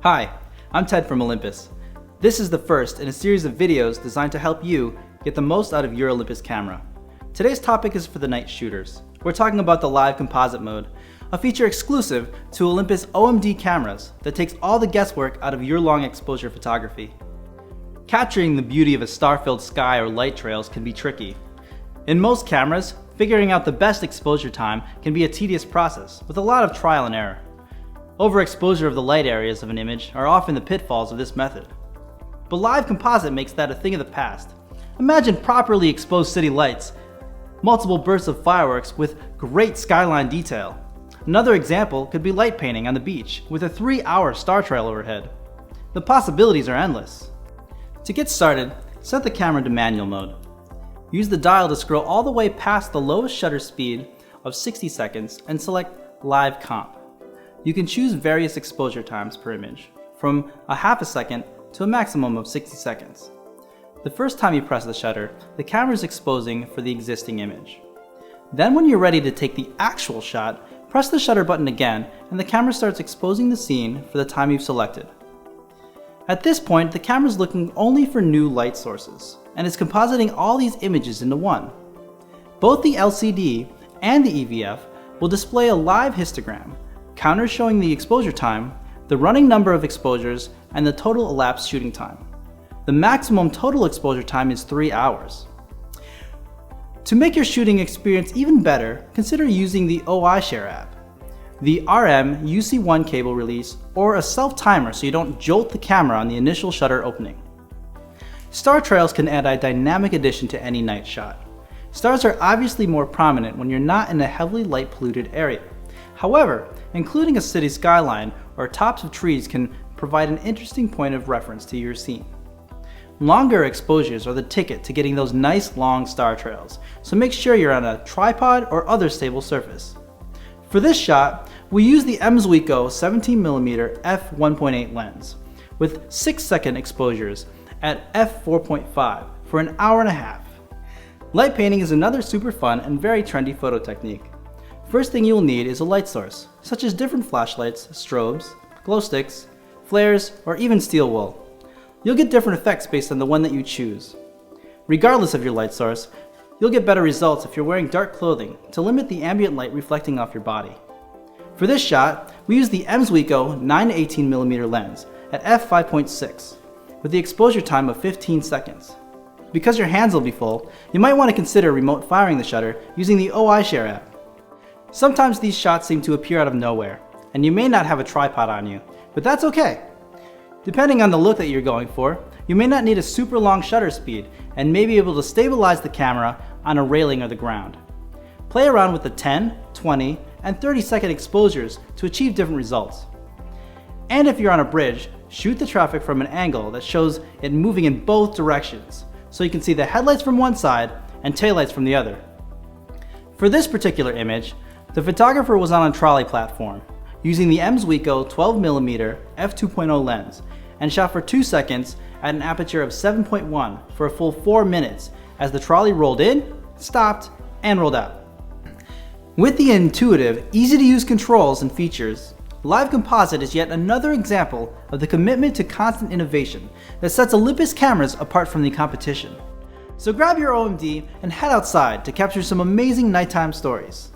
Hi, I'm Ted from Olympus. This is the first in a series of videos designed to help you get the most out of your Olympus camera. Today's topic is for the night shooters. We're talking about the live composite mode, a feature exclusive to Olympus OMD cameras that takes all the guesswork out of year-long exposure photography. Capturing the beauty of a star-filled sky or light trails can be tricky. In most cameras, figuring out the best exposure time can be a tedious process with a lot of trial and error. Overexposure of the light areas of an image are often the pitfalls of this method. But live composite makes that a thing of the past. Imagine properly exposed city lights, multiple bursts of fireworks with great skyline detail. Another example could be light painting on the beach with a 3-hour star trail overhead. The possibilities are endless. To get started, set the camera to manual mode. Use the dial to scroll all the way past the lowest shutter speed of 60 seconds and select Live Comp. You can choose various exposure times per image, from a half a second to a maximum of 60 seconds. The first time you press the shutter, the camera is exposing for the existing image. Then when you're ready to take the actual shot, press the shutter button again and the camera starts exposing the scene for the time you've selected. At this point, the camera is looking only for new light sources and is compositing all these images into one. Both the LCD and the EVF will display a live histogram, counters showing the exposure time, the running number of exposures, and the total elapsed shooting time. The maximum total exposure time is 3 hours. To make your shooting experience even better, consider using the OiShare app, the RM UC1 cable release, or a self-timer so you don't jolt the camera on the initial shutter opening. Star trails can add a dynamic addition to any night shot. Stars are obviously more prominent when you're not in a heavily light polluted area. However, including a city skyline or tops of trees can provide an interesting point of reference to your scene. Longer exposures are the ticket to getting those nice long star trails, so make sure you're on a tripod or other stable surface. For this shot, we use the Emswico 17mm f1.8 lens with 6-second exposures at f4.5 for an hour and a half. Light painting is another super fun and very trendy photo technique. First thing you'll need is a light source, such as different flashlights, strobes, glow sticks, flares, or even steel wool. You'll get different effects based on the one that you choose. Regardless of your light source, you'll get better results if you're wearing dark clothing to limit the ambient light reflecting off your body. For this shot, we use the Emswico 9-18mm lens at f5.6 with the exposure time of 15 seconds. Because your hands will be full, you might want to consider remote firing the shutter using the OiShare app. Sometimes these shots seem to appear out of nowhere, and you may not have a tripod on you, but that's okay. Depending on the look that you're going for, you may not need a super long shutter speed and may be able to stabilize the camera on a railing or the ground. Play around with the 10, 20, and 30-second exposures to achieve different results. And if you're on a bridge, shoot the traffic from an angle that shows it moving in both directions, so you can see the headlights from one side and taillights from the other. For this particular image, the photographer was on a trolley platform, using the Emswico 12mm f2.0 lens, and shot for 2 seconds at an aperture of 7.1 for a full 4 minutes as the trolley rolled in, stopped, and rolled out. With the intuitive, easy-to-use controls and features, Live Composite is yet another example of the commitment to constant innovation that sets Olympus cameras apart from the competition. So grab your OMD and head outside to capture some amazing nighttime stories.